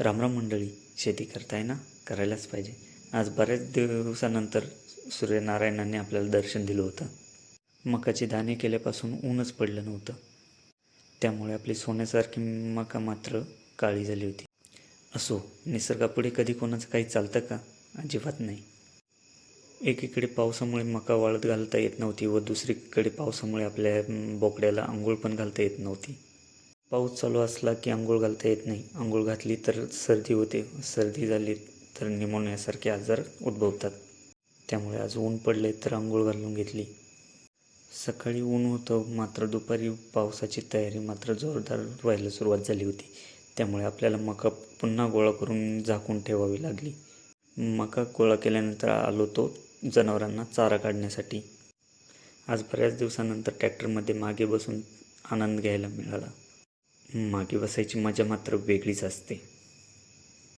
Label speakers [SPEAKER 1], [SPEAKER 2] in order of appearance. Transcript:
[SPEAKER 1] रामराम मंडळी, शेती करताय ना? करायलाच पाहिजे. आज बऱ्याच दिवसानंतर सूर्यनारायणाने आपल्याला दर्शन दिलं होतं. मकाची दाणे केल्यापासून ऊनच पडलं नव्हतं. त्यामुळे आपली सोन्यासारखी मका मात्र काळी झाली होती. असो, निसर्गापुढे कधी कोणाचं काही चालतं का? अजिबात नाही. एकीकडे पावसामुळे मका वाळत घालता येत नव्हती व दुसरीकडे पावसामुळे आपल्या बोकड्याला आंघोळ पण घालता येत नव्हती. पाऊस चालू असला की आंघोळ घालता येत नाही. आंघोळ घातली तर सर्दी होते. सर्दी झाली तर निमोनियासारखे आजार उद्भवतात. त्यामुळे आज ऊन पडले तर आंघोळ घालून घेतली. सकाळी ऊन होतं, मात्र दुपारी पावसाची तयारी मात्र जोरदार व्हायला सुरुवात झाली होती. त्यामुळे आपल्याला मका पुन्हा गोळा करून झाकून ठेवावी लागली. मका गोळा केल्यानंतर आलो तो जनावरांना चारा काढण्यासाठी. आज बऱ्याच दिवसानंतर ट्रॅक्टरमध्ये मागे बसून आनंद घ्यायला मिळाला. मागे बसायची मजा मात्र वेगळीच असते.